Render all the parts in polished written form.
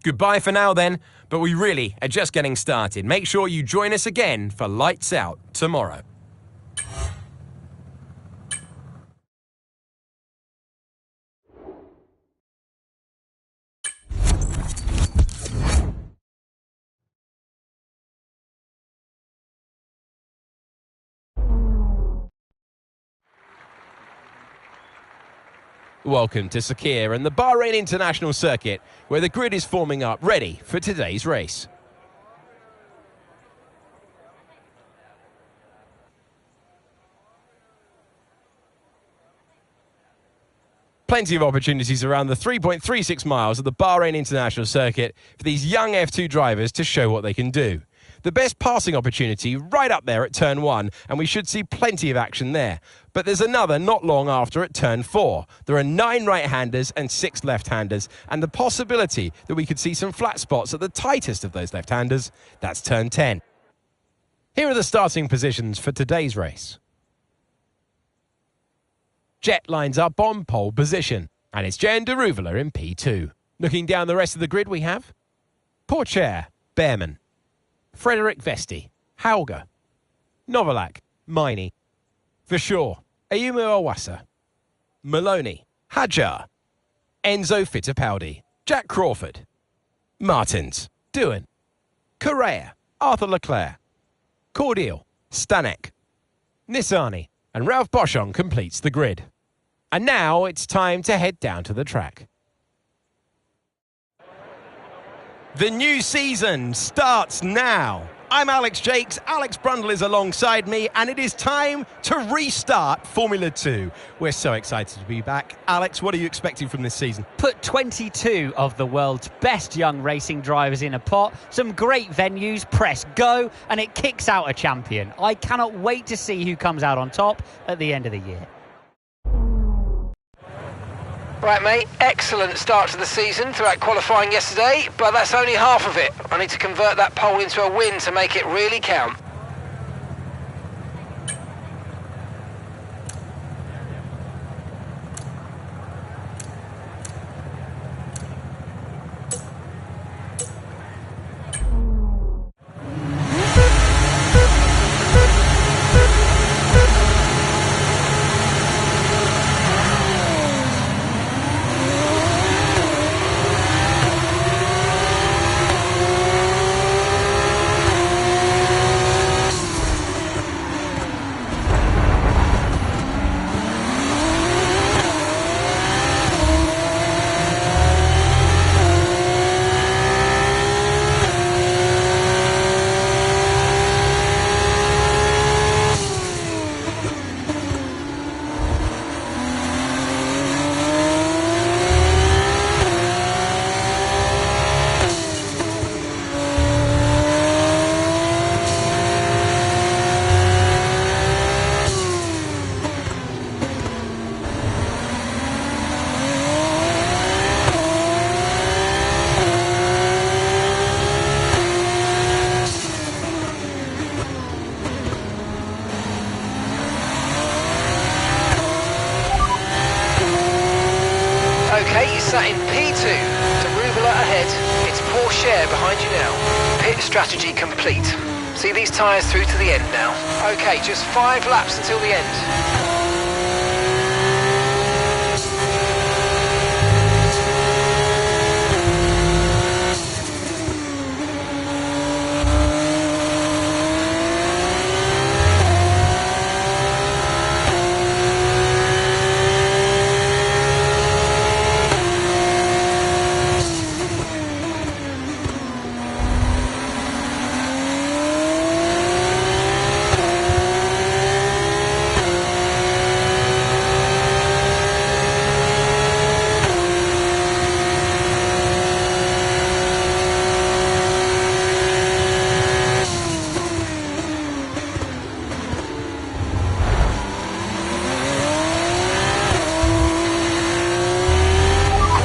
Goodbye for now then, but we really are just getting started. Make sure you join us again for Lights Out tomorrow. Welcome to Sakir and the Bahrain International Circuit, where the grid is forming up, ready for today's race. Plenty of opportunities around the 3.36 miles of the Bahrain International Circuit for these young F2 drivers to show what they can do. The best passing opportunity right up there at turn 1, and we should see plenty of action there. But there's another not long after at turn 4. There are 9 right-handers and 6 left-handers, and the possibility that we could see some flat spots at the tightest of those left-handers, that's turn 10. Here are the starting positions for today's race. Jet lines up on pole position, and it's Jan Deruvela in P2. Looking down the rest of the grid, we have Pourchaire, Behrman, Frederick Vesti, Hauger, Novalak, Miney, Vachor, Ayumu Awasa, Maloney, Hadjar, Enzo Fittipaldi, Jack Crawford, Martins, Doohan, Correa, Arthur Leclerc, Cordial, Stanek, Nissani, and Ralph Boschon completes the grid. And now it's time to head down to the track. The new season starts now. I'm Alex Jakes, Alex Brundle is alongside me, and it is time to restart Formula 2. We're so excited to be back. Alex, what are you expecting from this season? Put 22 of the world's best young racing drivers in a pot, some great venues, press go, and it kicks out a champion. I cannot wait to see who comes out on top at the end of the year. Right, mate, excellent start to the season throughout qualifying yesterday, but that's only half of it. I need to convert that pole into a win to make it really count. Okay, you're sat in P2. Deruvela ahead. It's Pourchaire behind you now. Pit strategy complete. See these tyres through to the end now. Okay, just 5 laps until the end.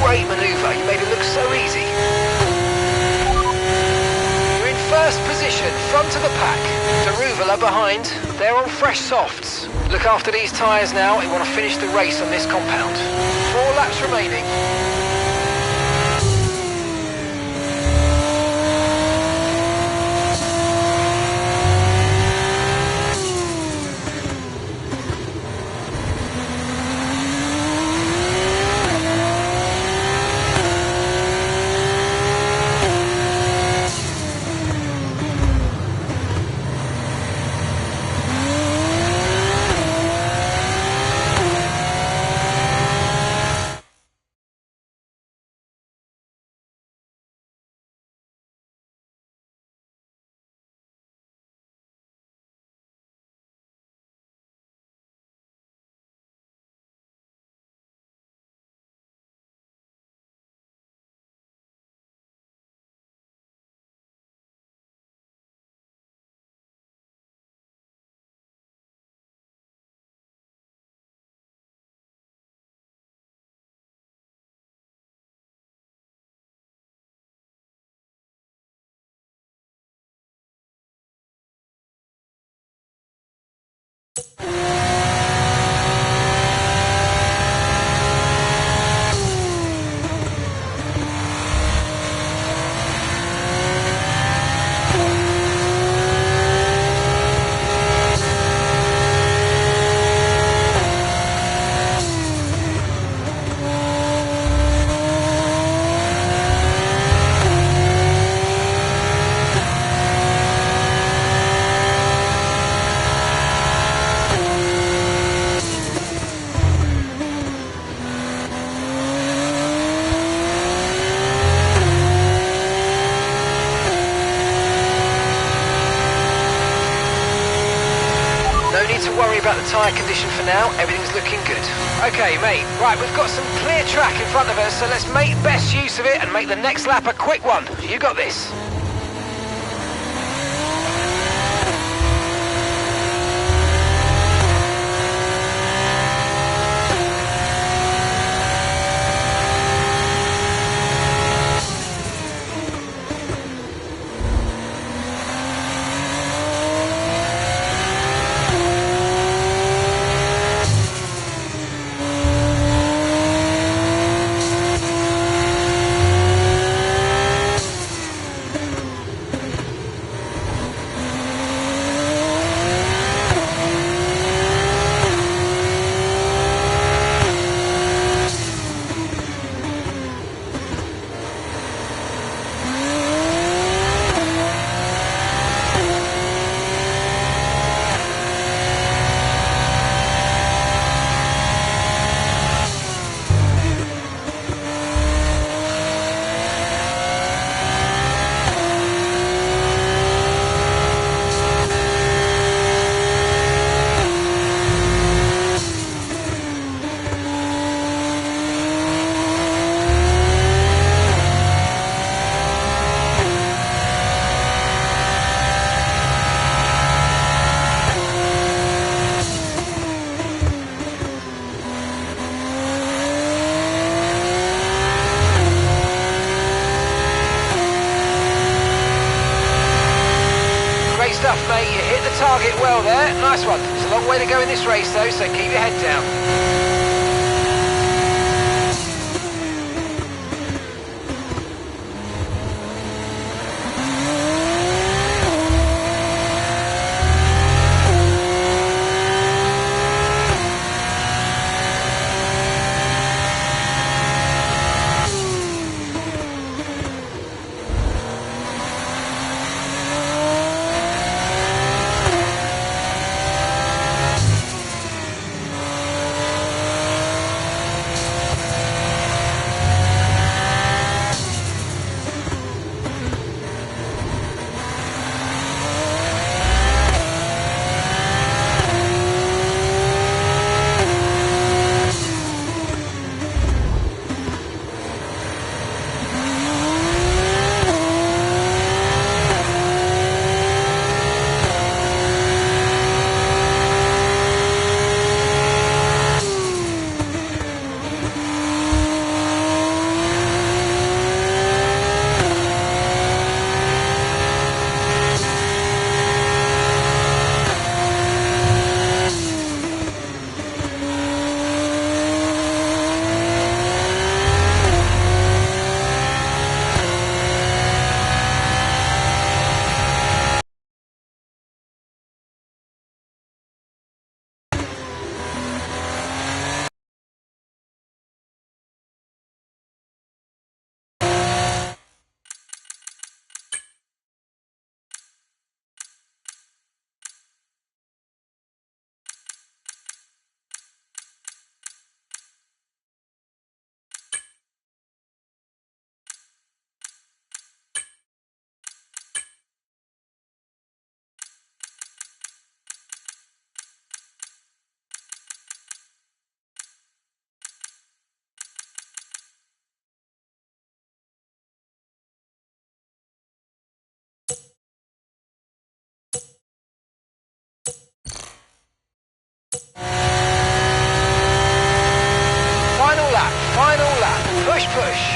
Great manoeuvre, you made it look so easy. You're in first position, front of the pack. Deruvela behind, they're on fresh softs. Look after these tyres now, you want to finish the race on this compound. 4 laps remaining. Don't worry about the tyre condition for now, everything's looking good. Okay, mate, right, we've got some clear track in front of us, so let's make best use of it and make the next lap a quick one. You got this. Stuff, mate. You hit the target well there. Nice one. There's a long way to go in this race, though, so keep your head down. Final lap. Push, push.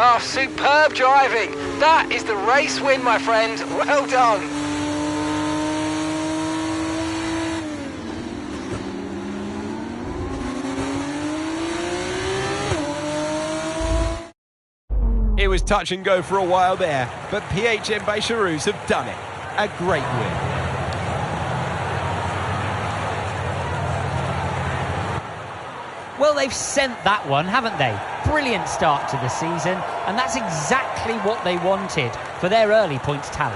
Oh, superb driving. That is the race win, my friend. Well done. It was touch and go for a while there, but PHM Baysharoos have done it. A great win. Well, they've sent that one, haven't they? Brilliant start to the season, and that's exactly what they wanted for their early points tally.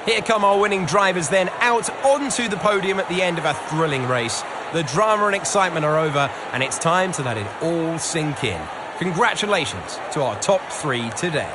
Here come our winning drivers then, out onto the podium at the end of a thrilling race. The drama and excitement are over, and it's time to let it all sink in. Congratulations to our top 3 today.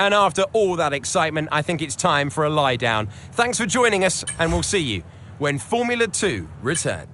And after all that excitement, I think it's time for a lie down. Thanks for joining us, and we'll see you when Formula 2 returns.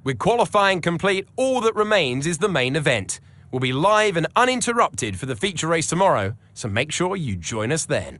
With qualifying complete, all that remains is the main event. We'll be live and uninterrupted for the feature race tomorrow, so make sure you join us then.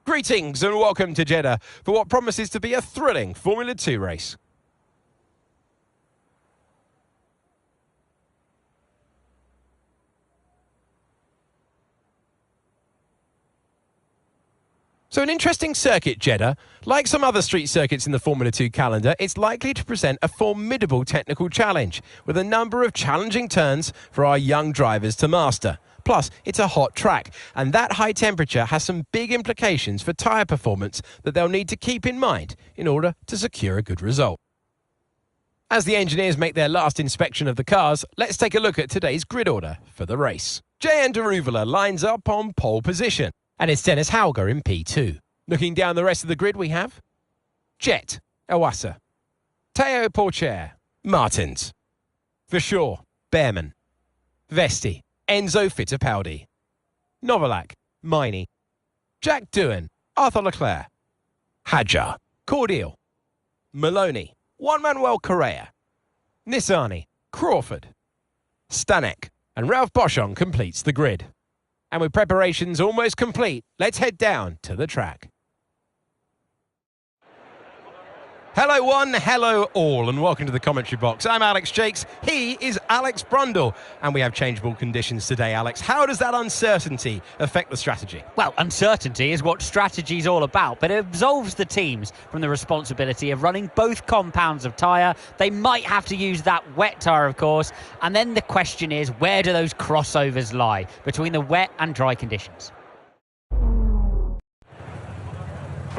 Greetings and welcome to Jeddah for what promises to be a thrilling Formula 2 race. So an interesting circuit, Jeddah. Like some other street circuits in the Formula 2 calendar, it's likely to present a formidable technical challenge with a number of challenging turns for our young drivers to master. Plus, it's a hot track, and that high temperature has some big implications for tyre performance that they'll need to keep in mind in order to secure a good result. As the engineers make their last inspection of the cars, let's take a look at today's grid order for the race. JN Deruvala lines up on pole position, and it's Dennis Hauger in P2. Looking down the rest of the grid we have Jet, Awasa, Teo Porcher, Martins, Verschoor, Behrman, Vesti, Enzo Fittipaldi, Novalak, Miney, Jack Doohan, Arthur Leclerc, Hadjar, Cordial, Maloney, Juan Manuel Correa, Nissani, Crawford, Stanek, and Ralph Boschon completes the grid. And with preparations almost complete, let's head down to the track. Hello one, hello all, and welcome to the commentary box. I'm Alex Jakes, he is Alex Brundle, and we have changeable conditions today, Alex. How does that uncertainty affect the strategy? Well, uncertainty is what strategy's all about, but it absolves the teams from the responsibility of running both compounds of tyre. They might have to use that wet tyre, of course, and then the question is, where do those crossovers lie between the wet and dry conditions?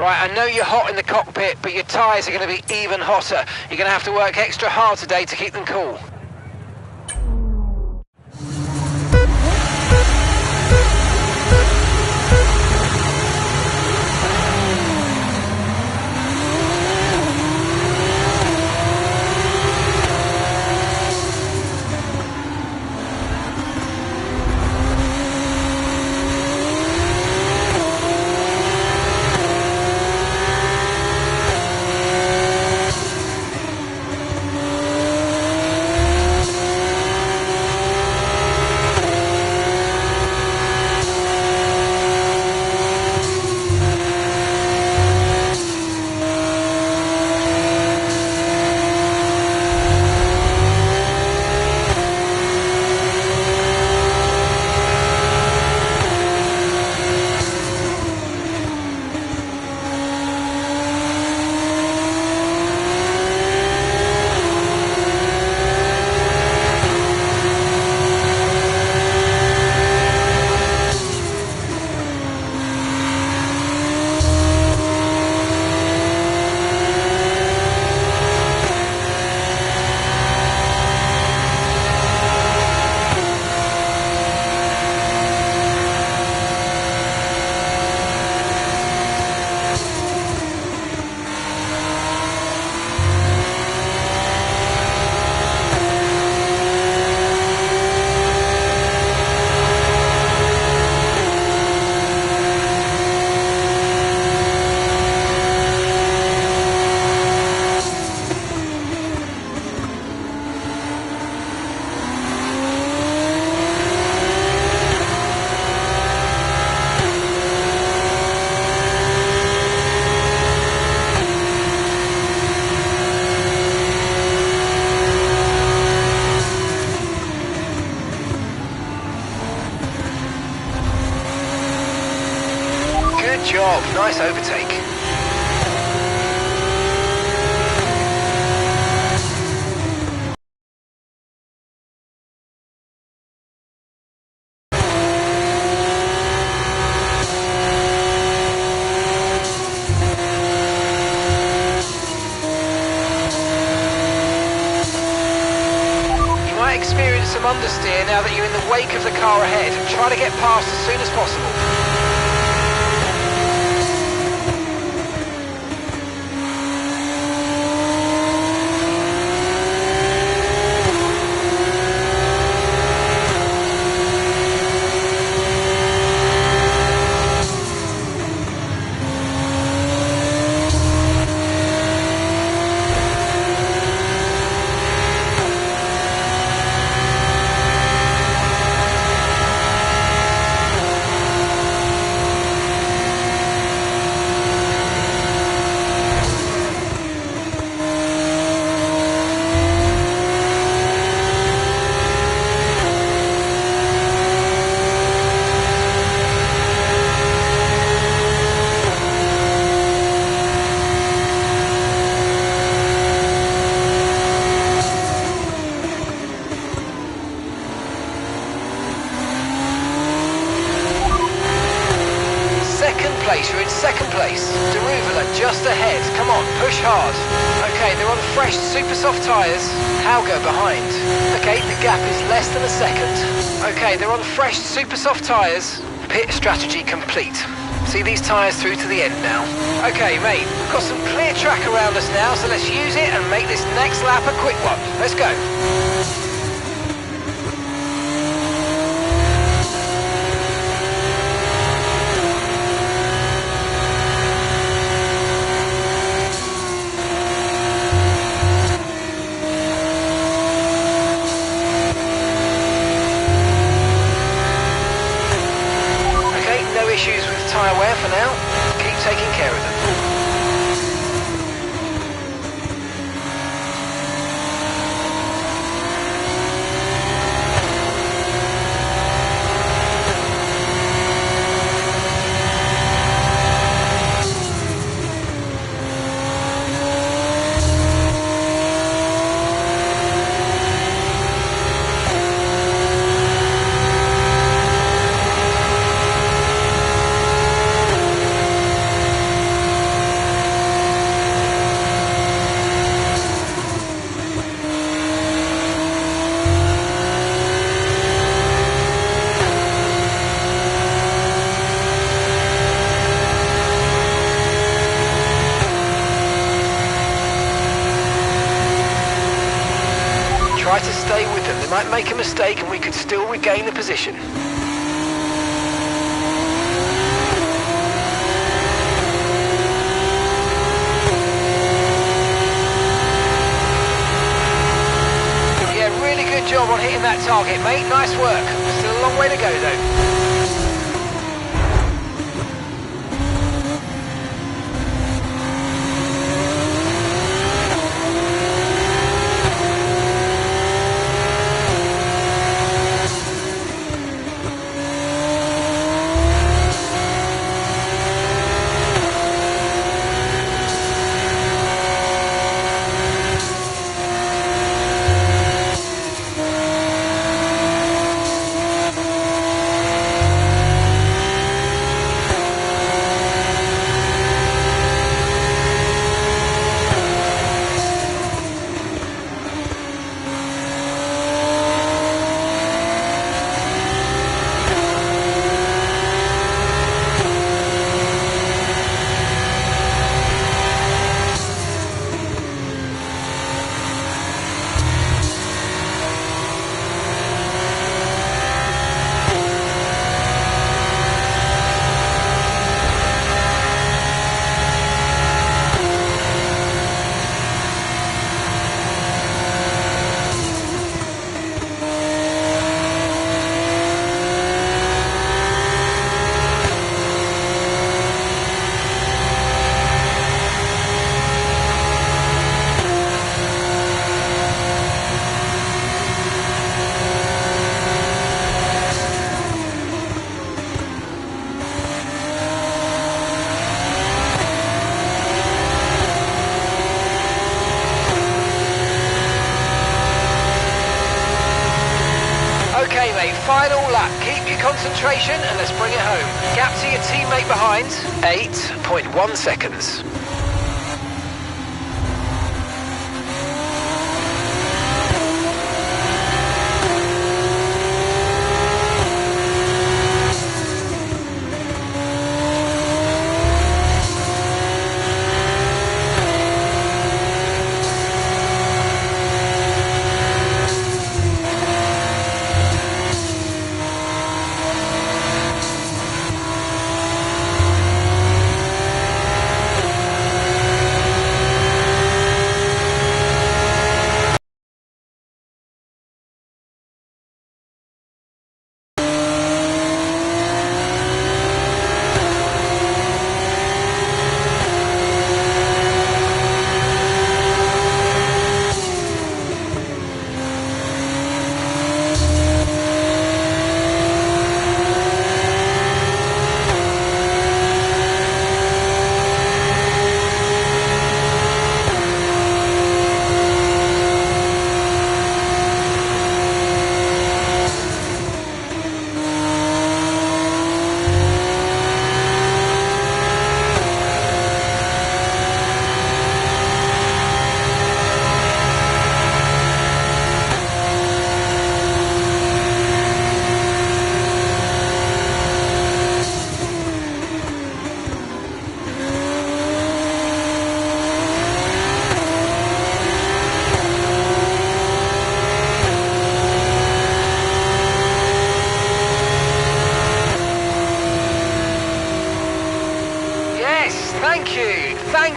Right, I know you're hot in the cockpit, but your tyres are going to be even hotter. You're going to have to work extra hard today to keep them cool. Good job, nice overtake. Experience some understeer now that you're in the wake of the car ahead. Try to get past as soon as possible. You're in second place. Deruvula just ahead. Come on, push hard. Okay, they're on fresh, super soft tyres. Hauger behind. Okay, the gap is less than a second. Okay, they're on fresh, super soft tyres. Pit strategy complete. See these tyres through to the end now. Okay, mate, we've got some clear track around us now, so let's use it and make this next lap a quick one. Let's go. Issues with tyre wear for now. Keep taking care of them. Try to stay with them. They might make a mistake and we could still regain the position. Yeah, really good job on hitting that target, mate. Nice work. Still a long way to go, though. final lap. Keep your concentration and let's bring it home. Gap to your teammate behind, 8.1 seconds.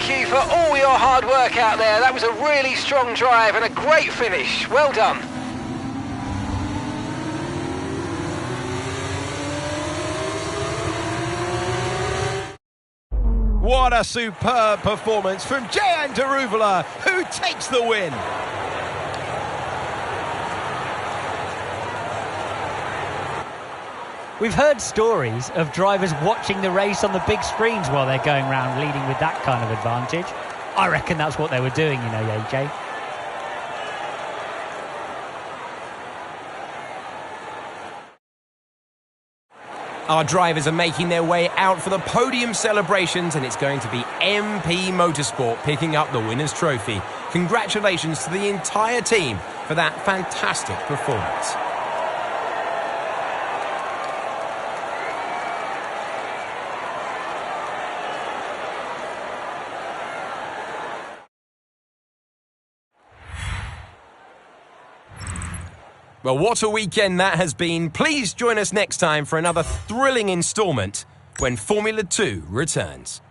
Thank you for all your hard work out there. That was a really strong drive and a great finish. Well done. What a superb performance from Jan Daruvula, who takes the win. We've heard stories of drivers watching the race on the big screens while they're going around leading with that kind of advantage. I reckon that's what they were doing, you know, AJ. Our drivers are making their way out for the podium celebrations, and it's going to be MP Motorsport picking up the winner's trophy. Congratulations to the entire team for that fantastic performance. Well, what a weekend that has been. Please join us next time for another thrilling instalment when Formula 2 returns.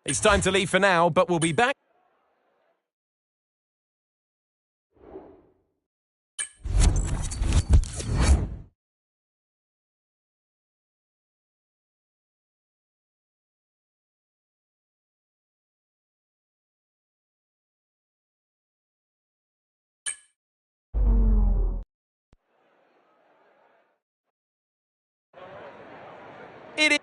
It's time to leave for now, but we'll be back. It is.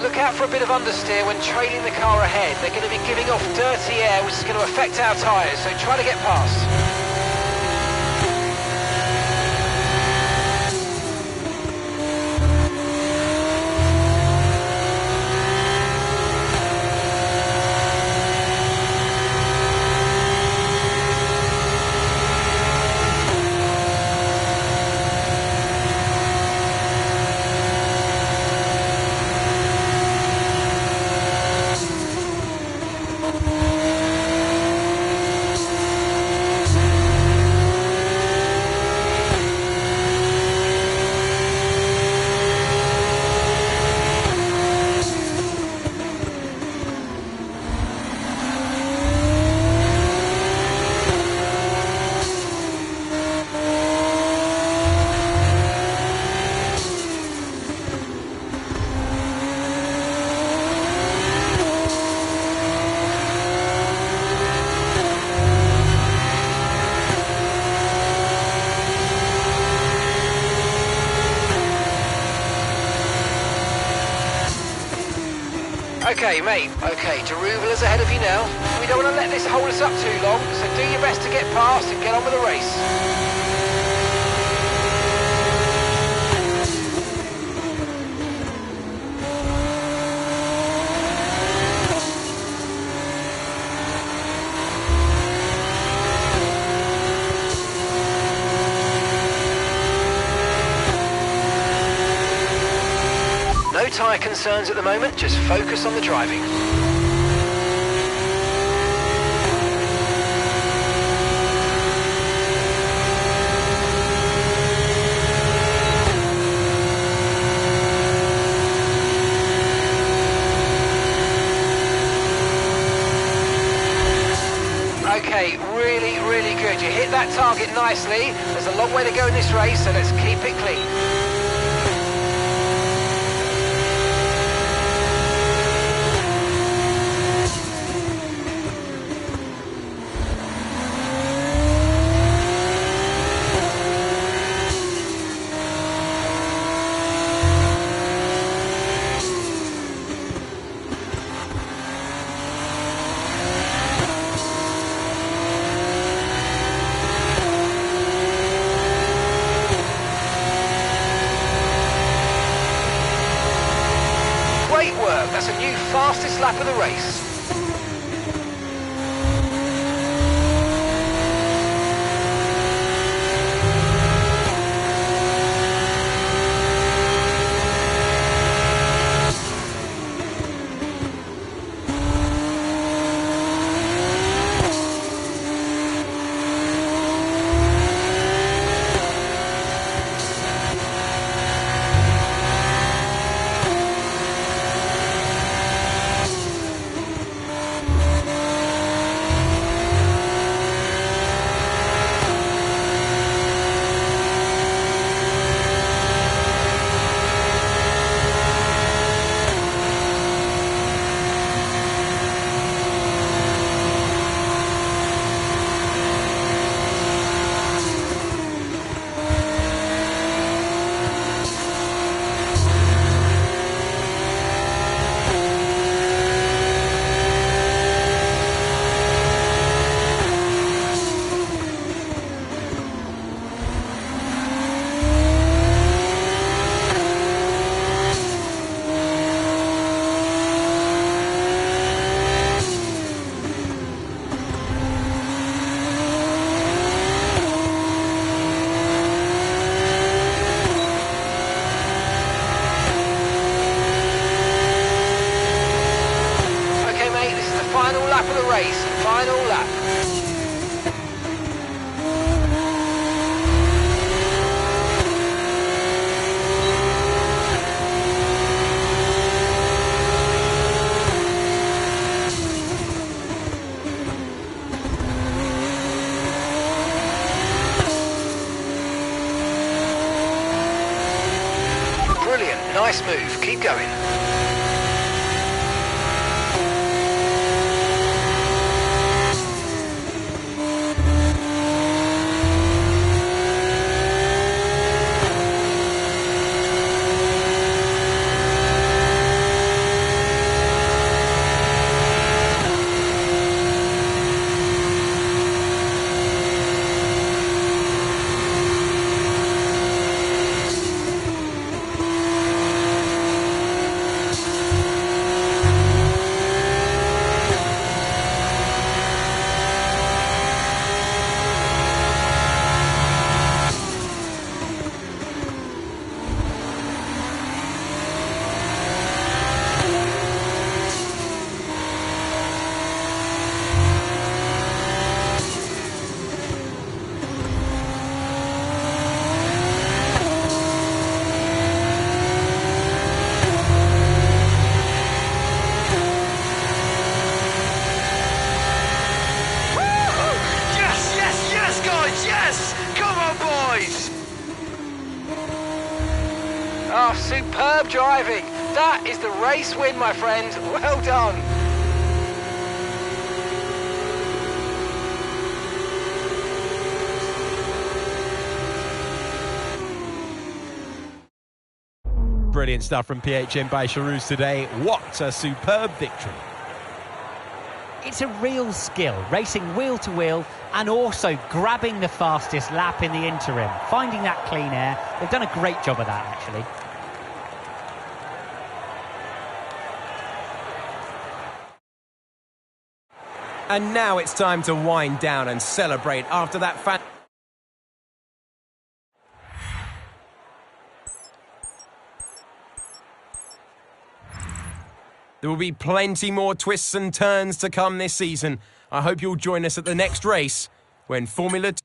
Look out for a bit of understeer when trailing the car ahead. They're going to be giving off dirty air, which is going to affect our tyres, so try to get past. Okay, mate. Okay, Jeruvala's ahead of you now. We don't want to let this hold us up too long, so do your best to get past and get on with the race. No tyre concerns at the moment, just focus on the driving. Okay, really good. You hit that target nicely. There's a long way to go in this race, so let's keep it clean. work. That's a new fastest lap of the race. Final lap of the race, final lap. Brilliant, nice move, keep going. Oh, superb driving. That is the race win, my friend. Well done. Brilliant stuff from PHM Bachelouz today. What a superb victory. It's a real skill, racing wheel to wheel and also grabbing the fastest lap in the interim, finding that clean air. They've done a great job of that, actually. And now it's time to wind down and celebrate after that There will be plenty more twists and turns to come this season. I hope you'll join us at the next race when Formula 2...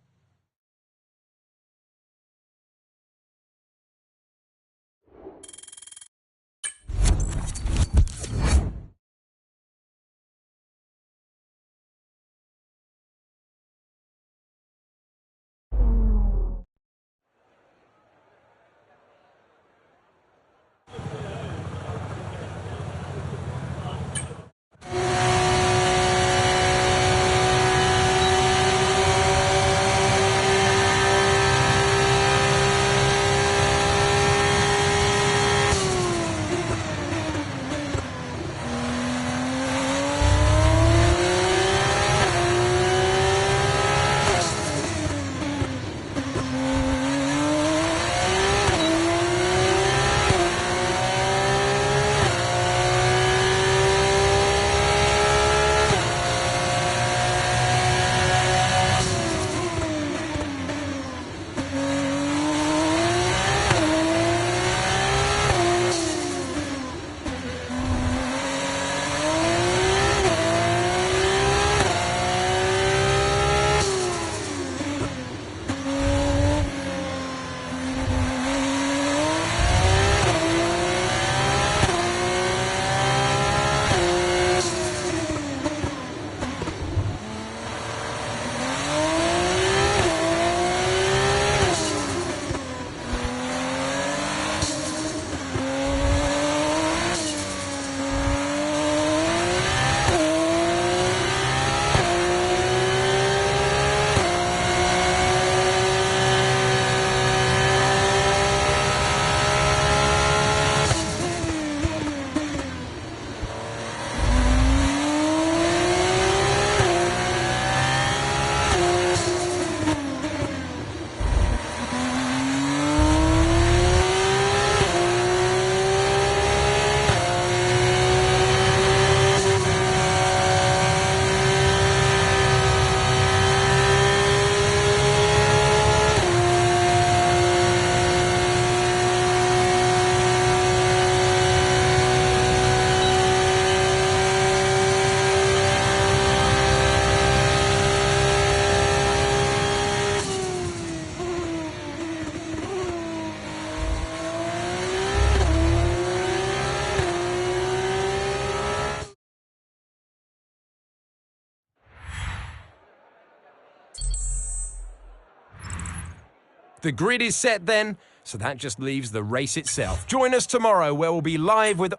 The grid is set then, so that just leaves the race itself. Join us tomorrow where we'll be live with...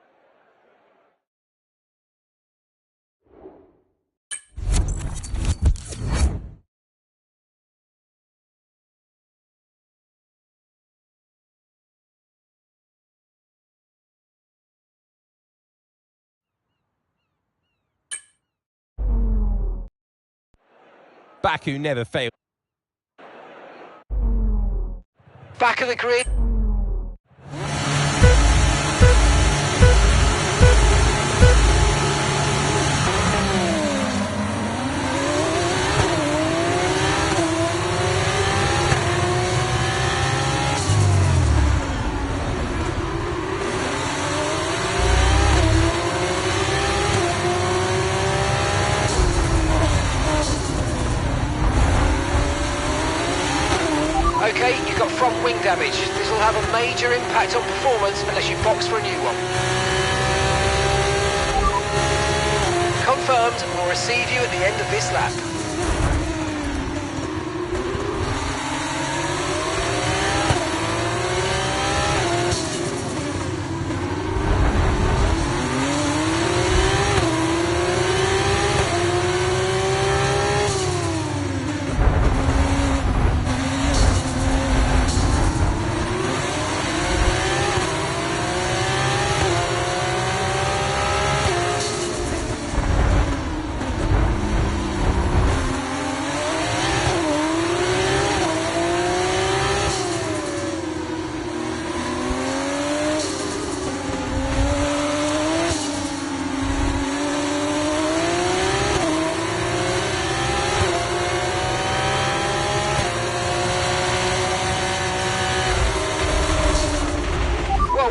Baku never failed. Back of the grid. Okay, you've got front wing damage. This will have a major impact on performance unless you box for a new one. Confirmed, we'll receive you at the end of this lap.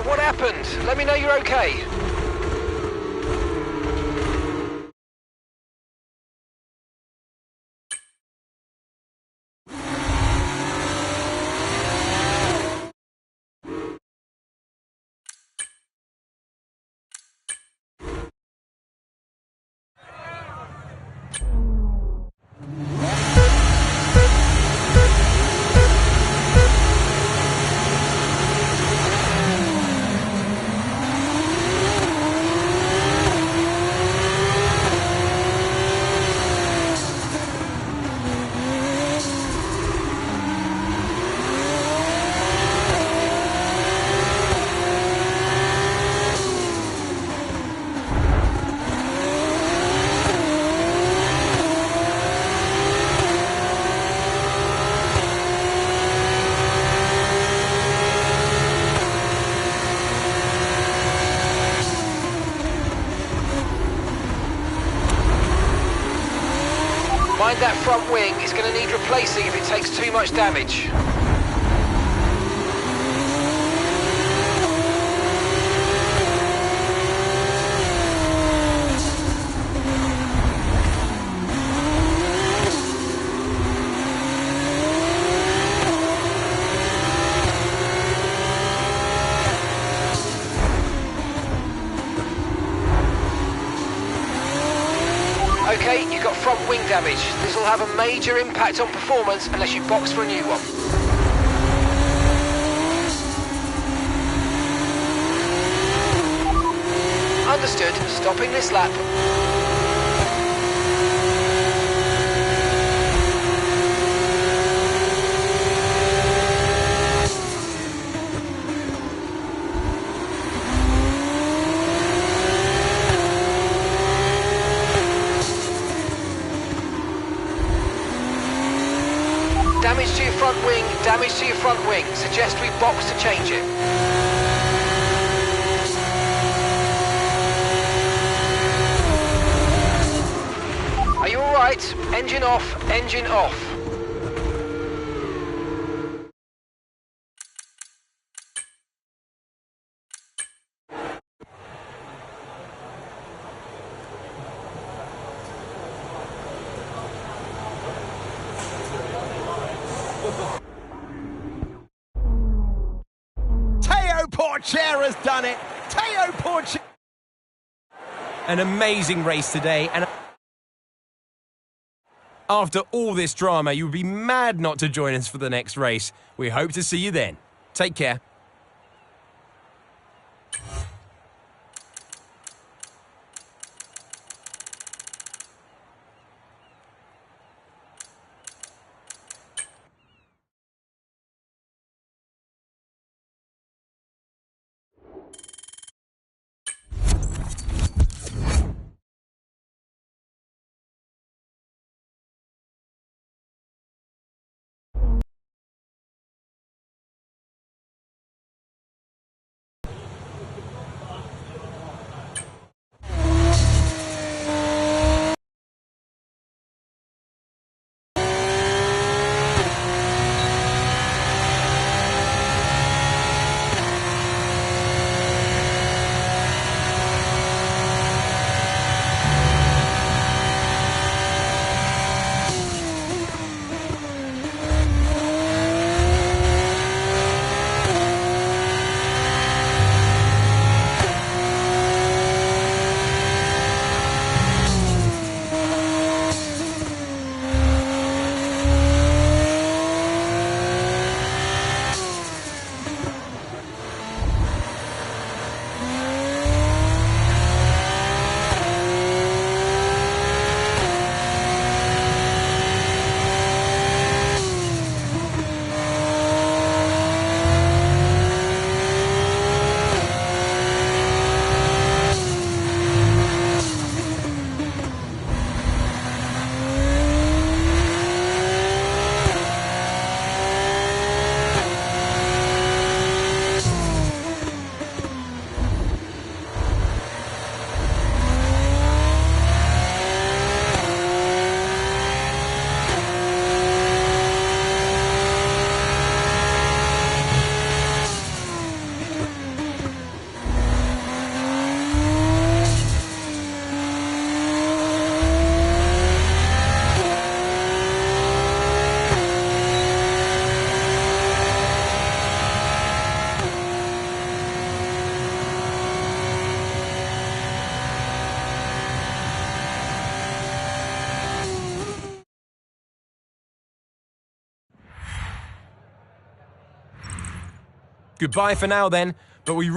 What happened? Let me know you're okay. Mind that front wing, it's going to need replacing if it takes too much damage. Okay, you've got front wing damage. This will have a major impact on performance unless you box for a new one. Understood. Stopping this lap. Damage to your front wing, damage to your front wing. Suggest we box to change it. Are you alright? Engine off, engine off. Porcher has done it. Teo Porcher. An amazing race today, and After all this drama, you would be mad not to join us for the next race. We hope to see you then. Take care. Goodbye for now then, but we...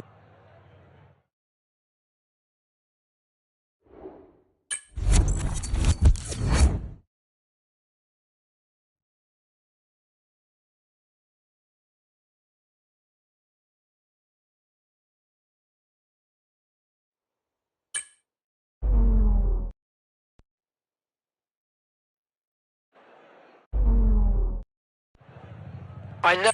I know.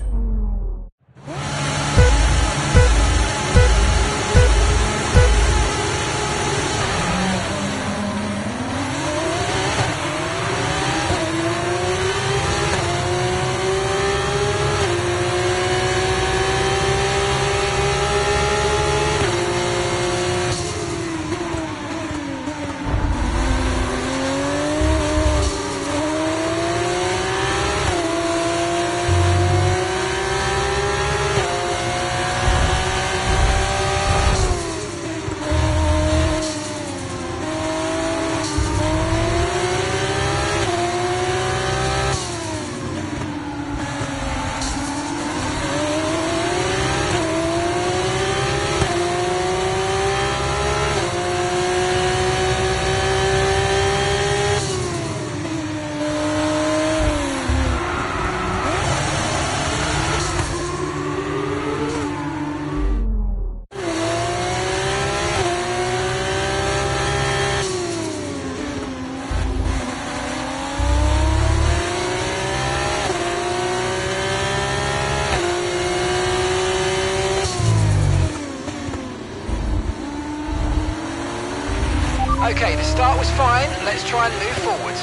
Okay, the start was fine. Let's try and move forward.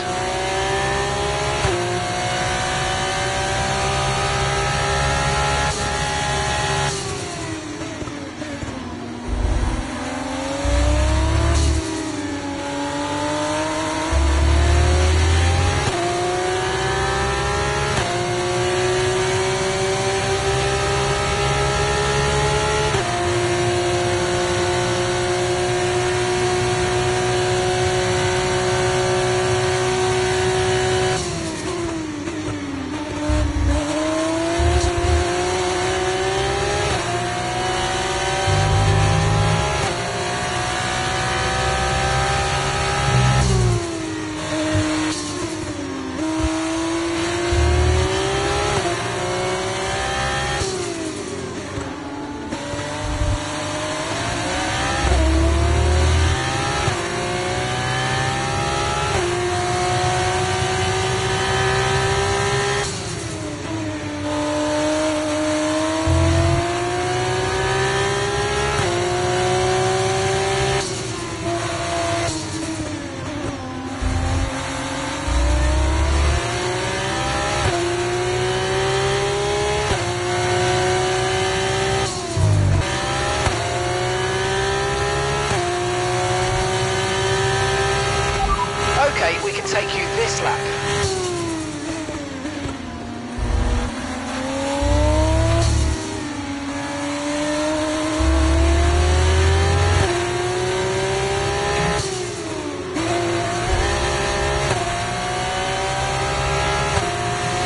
Okay, we can take you this lap.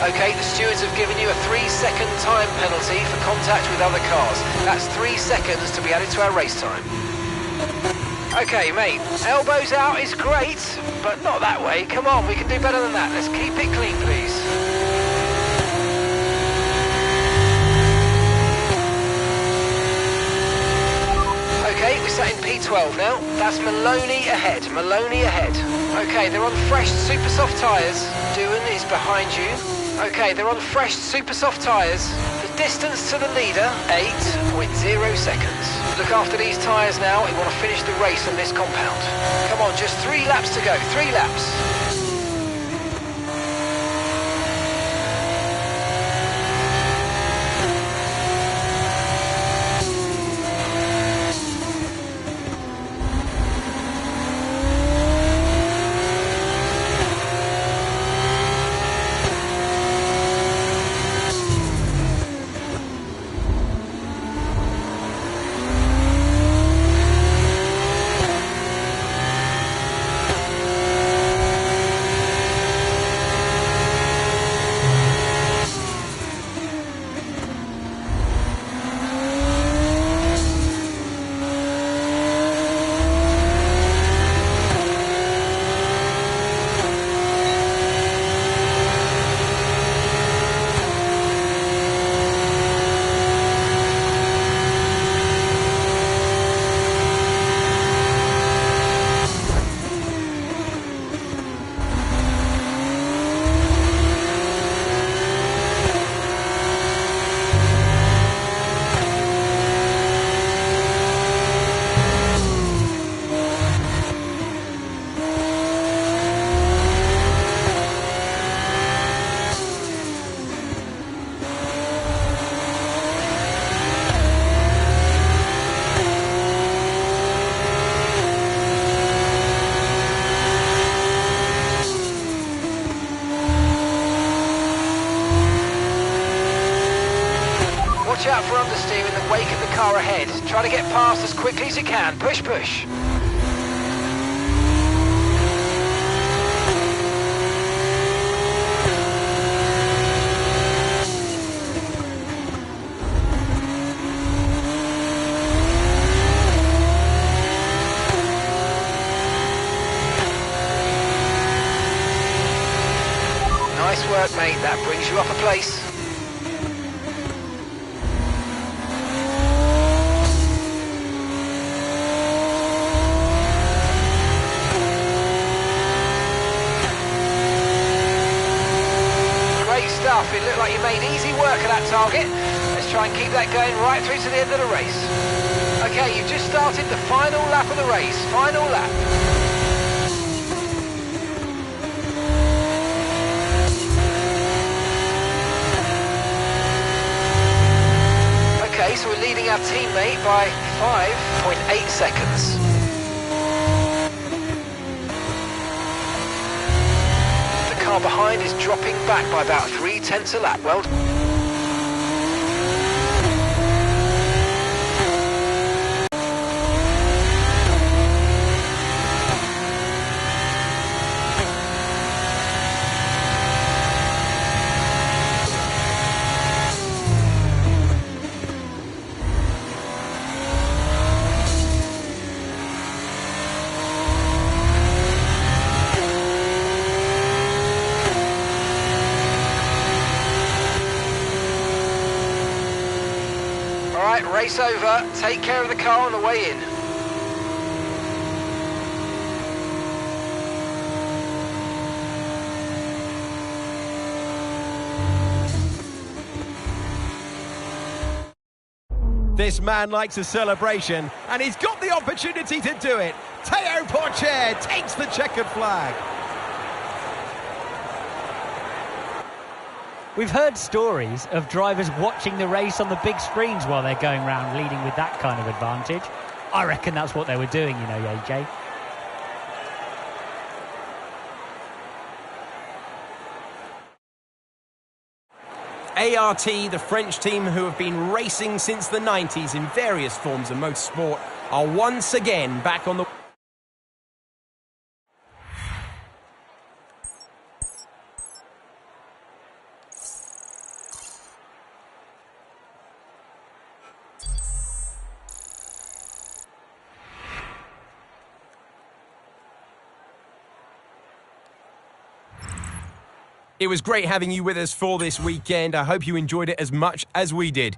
Okay, the stewards have given you a 3-second time penalty for contact with other cars. That's 3 seconds to be added to our race time. Okay, mate, elbows out is great, but not that way. Come on, we can do better than that. Let's keep it clean, please. Okay, we're sat in P12 now. That's Maloney ahead, Maloney ahead. Okay, they're on fresh super soft tyres. Doohan is behind you. Okay, they're on fresh super soft tyres. The distance to the leader, 8.0 seconds. Look after these tyres now. We want to finish the race on this compound. Come on, just 3 laps to go, 3 laps. Watch out for understeer in the wake of the car ahead. Try to get past as quickly as you can. Push, push. Nice work, mate. That brings you up a place. It looked like you made easy work of that target. Let's try and keep that going right through to the end of the race. Okay, you've just started the final lap of the race. Final lap. Okay, so we're leading our teammate by 5.8 seconds. Car behind is dropping back by about 3/10 a lap. Well done. Right, race over. Take care of the car on the way in. This man likes a celebration, and he's got the opportunity to do it. Teo Porcher takes the checkered flag. We've heard stories of drivers watching the race on the big screens while they're going round leading with that kind of advantage. I reckon that's what they were doing, you know, AJ. ART, the French team who have been racing since the 90s in various forms of motorsport, are once again back on the... It was great having you with us for this weekend. I hope you enjoyed it as much as we did.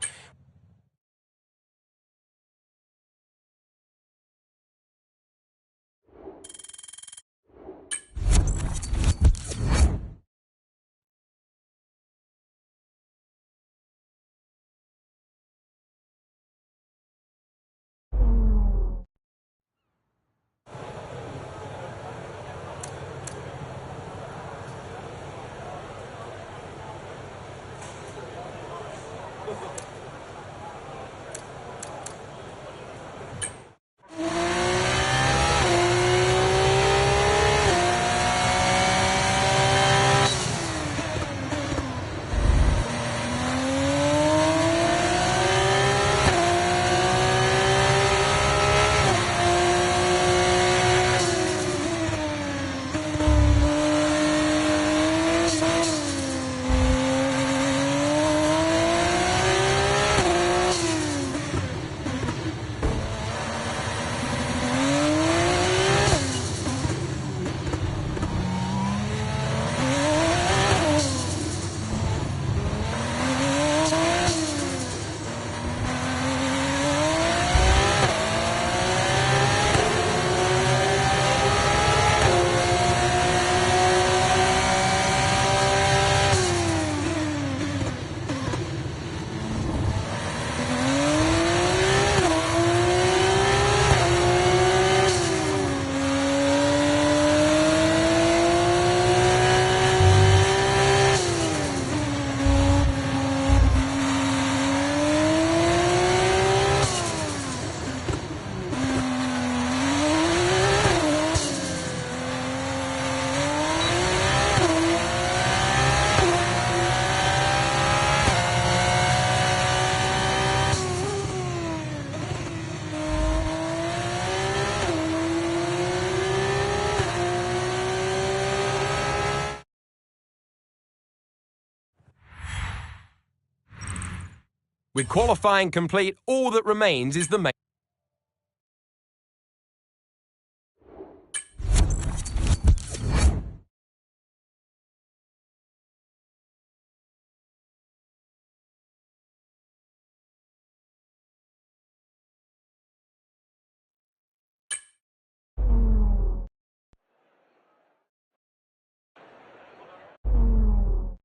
With qualifying complete, all that remains is the main...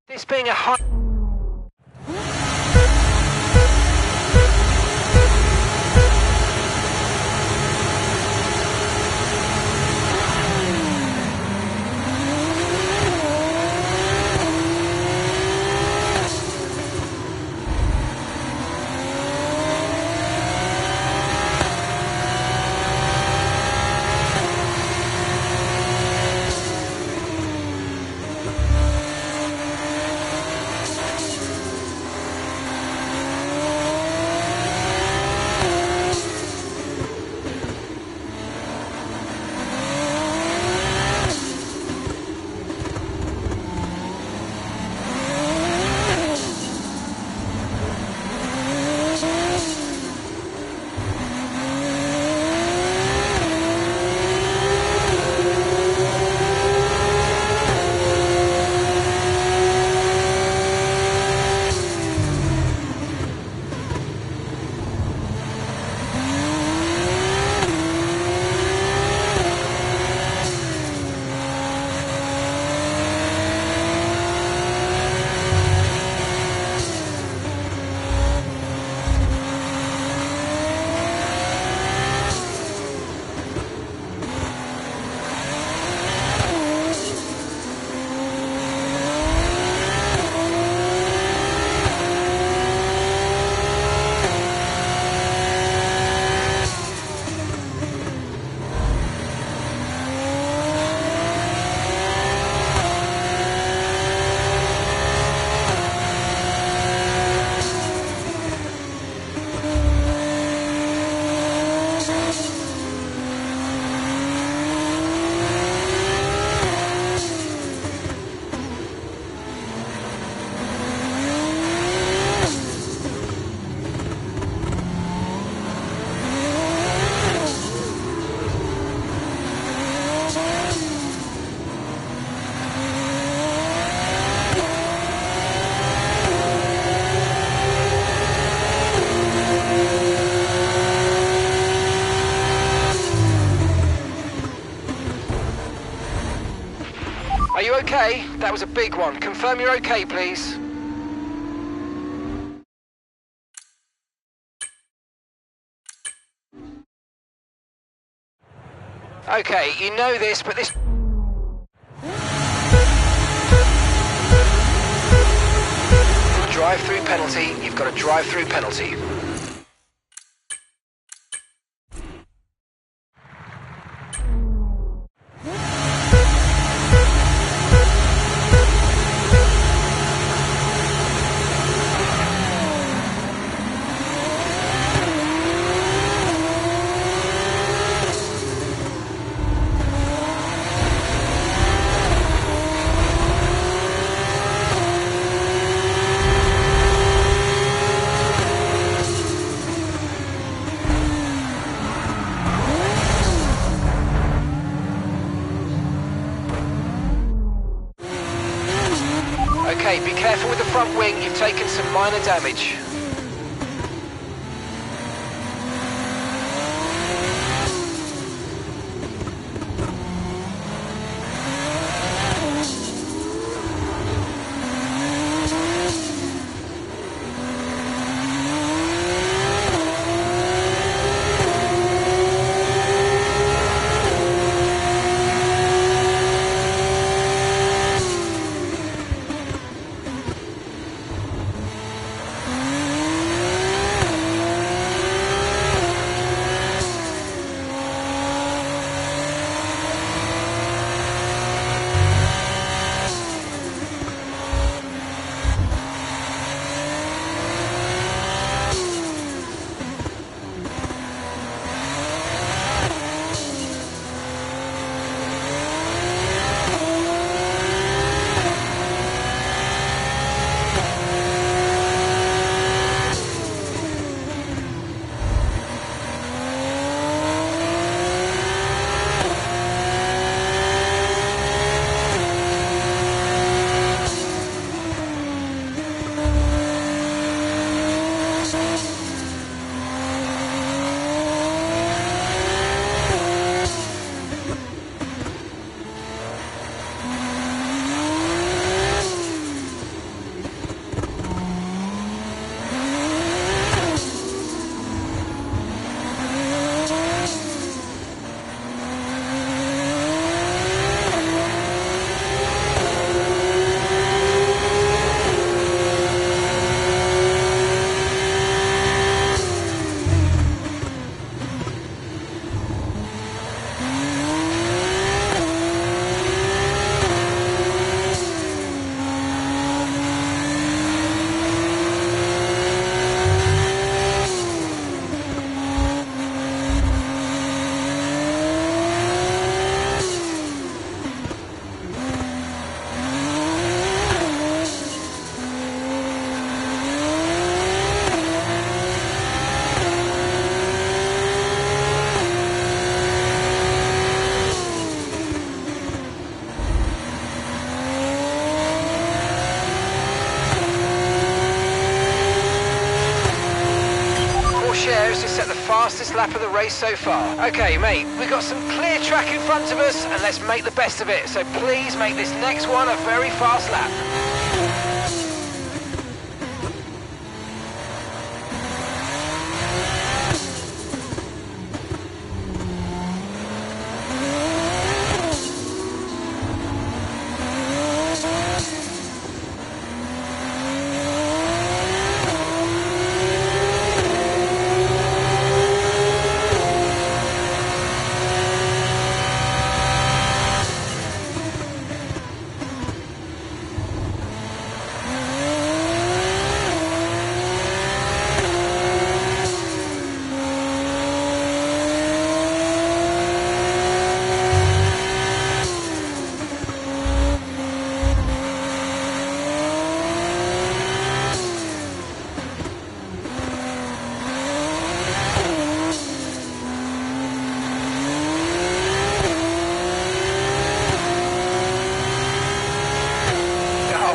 This being a high... Are you okay? That was a big one. Confirm you're okay, please. Okay, you know this, but this... Drive-through penalty. You've got a drive-through penalty. Okay, be careful with the front wing, you've taken some minor damage. To set the fastest lap of the race so far. Okay, mate, we've got some clear track in front of us, and let's make the best of it. So please make this next one a very fast lap.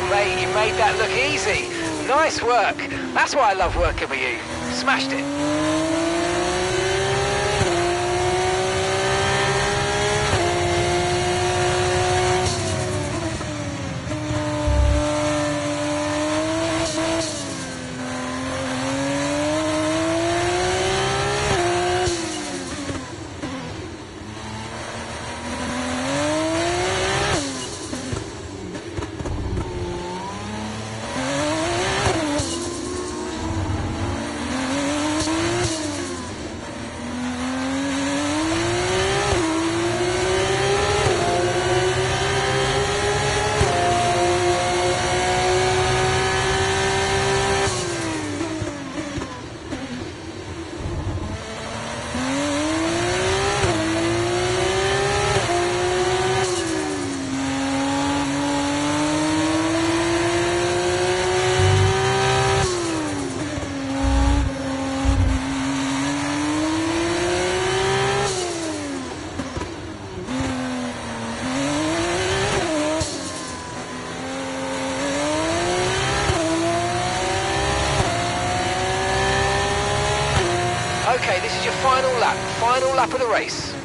Mate, you made that look easy. Nice work. That's why I love working with you. Smashed it. final lap of the race.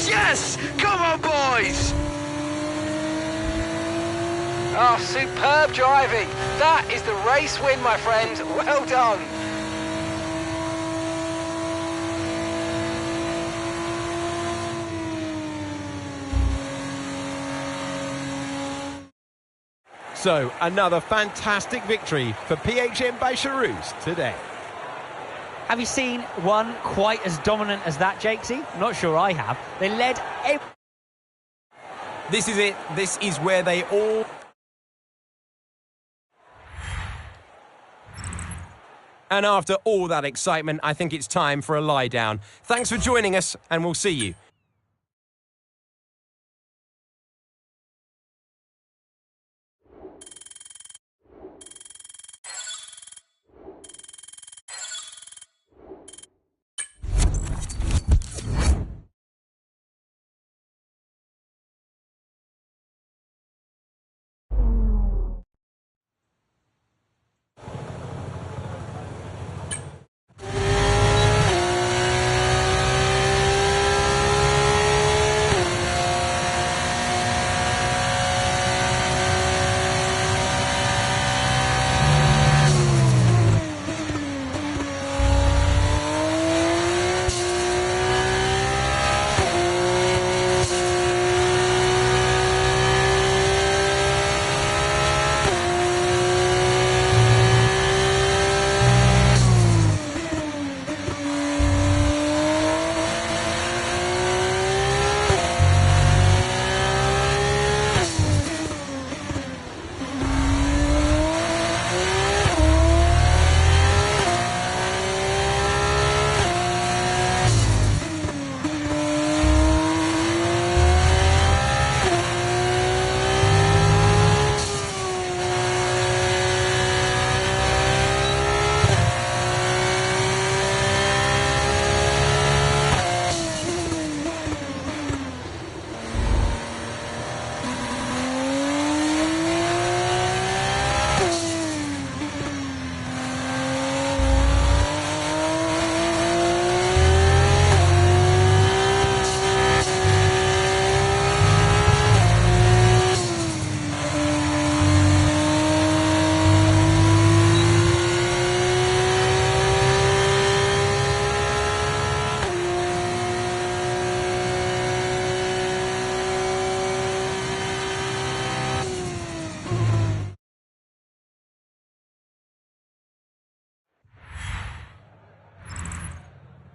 Yes! Come on, boys! Oh, superb driving. That is the race win, my friend. Well done. So, another fantastic victory for PHM Bacherouz today. Have you seen one quite as dominant as that, Jakesy? Not sure I have. They led every... This is it. This is where they all... And after all that excitement, I think it's time for a lie down. Thanks for joining us, and we'll see you.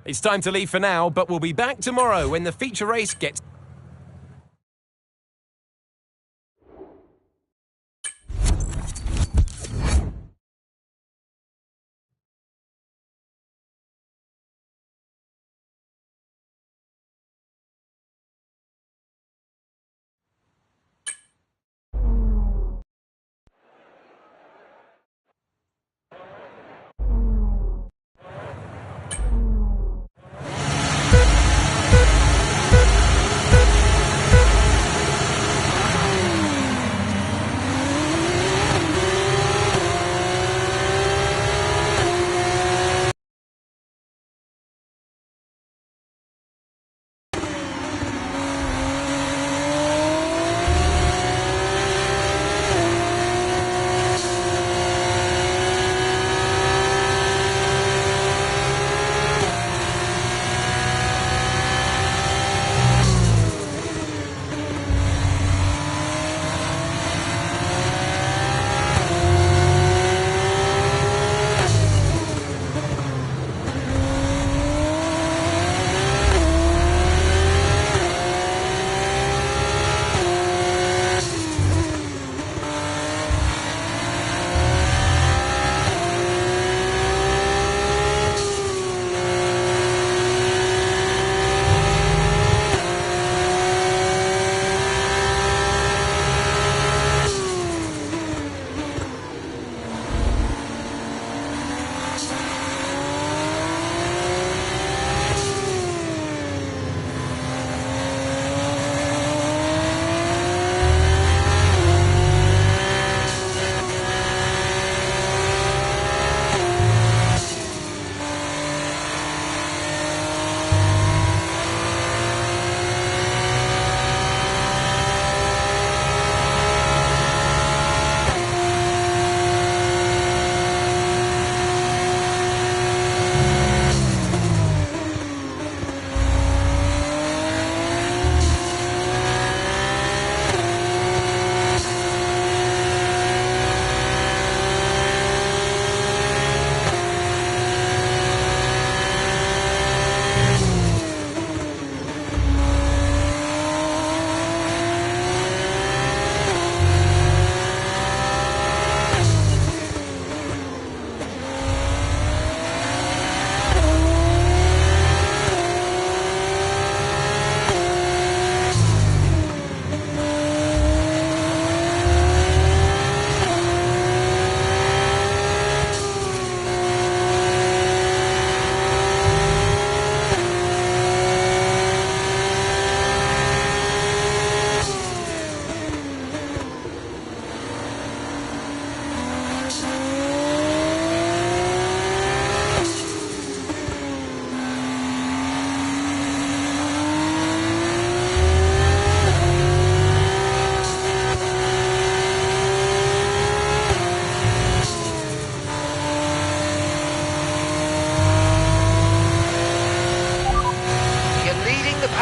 It's time to leave for now, but we'll be back tomorrow when the feature race gets...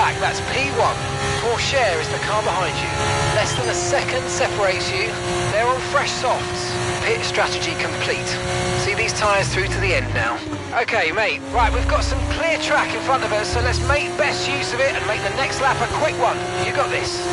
back, that's P1. Pourchaire is the car behind you. Less than a second separates you. They're on fresh softs. Pit strategy complete. See these tyres through to the end now. Okay, mate. Right, we've got some clear track in front of us, so let's make best use of it and make the next lap a quick one. You got this.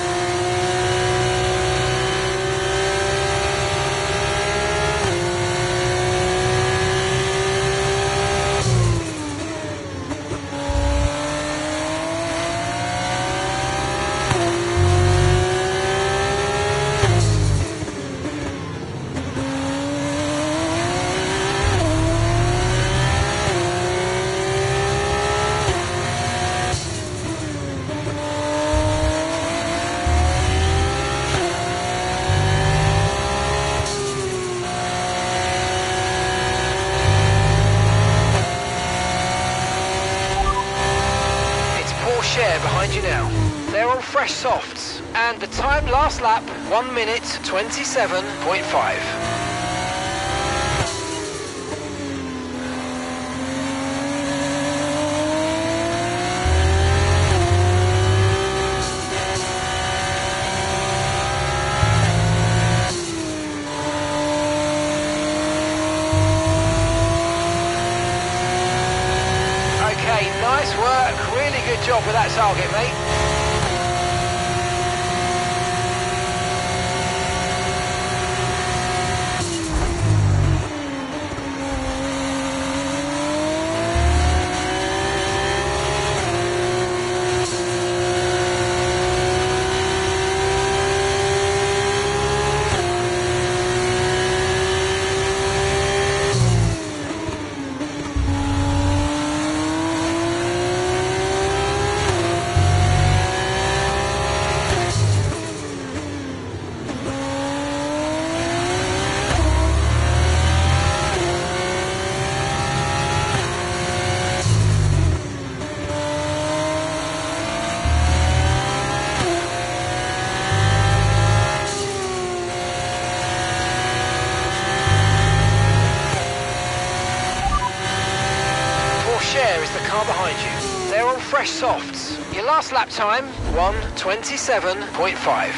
Behind you now. They're on fresh softs. And the time last lap, 1 minute 27.5. Nice work, really good job with that target, mate. Is the car behind you. They're on fresh softs. Your last lap time, 1:27.5.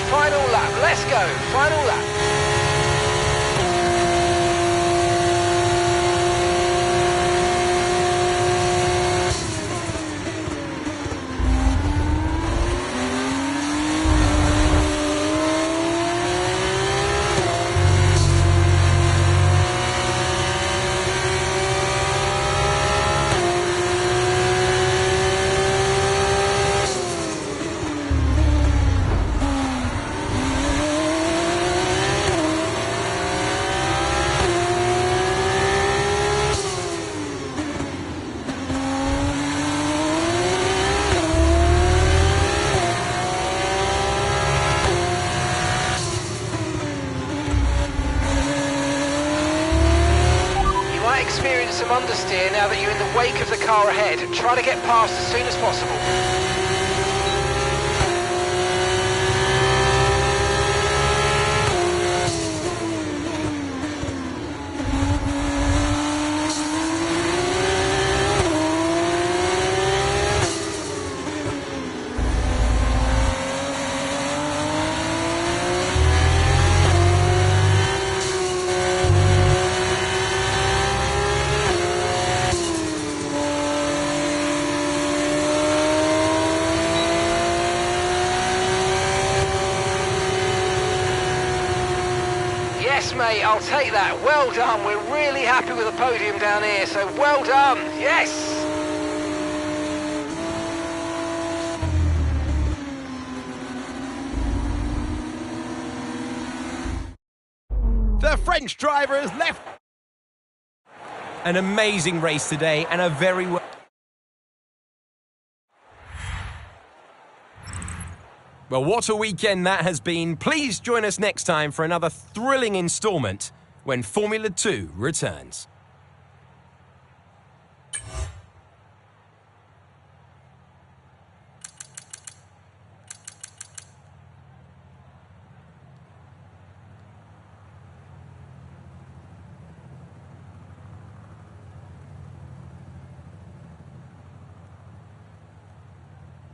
Final lap, let's go, final lap. Experience some understeer now that you're in the wake of the car ahead. Try to get past as soon as possible. Yes, mate, I'll take that. Well done. We're really happy with the podium down here, so well done. Yes! The French driver has left. An amazing race today and a very well... Well, what a weekend that has been. Please join us next time for another thrilling instalment when Formula 2 returns.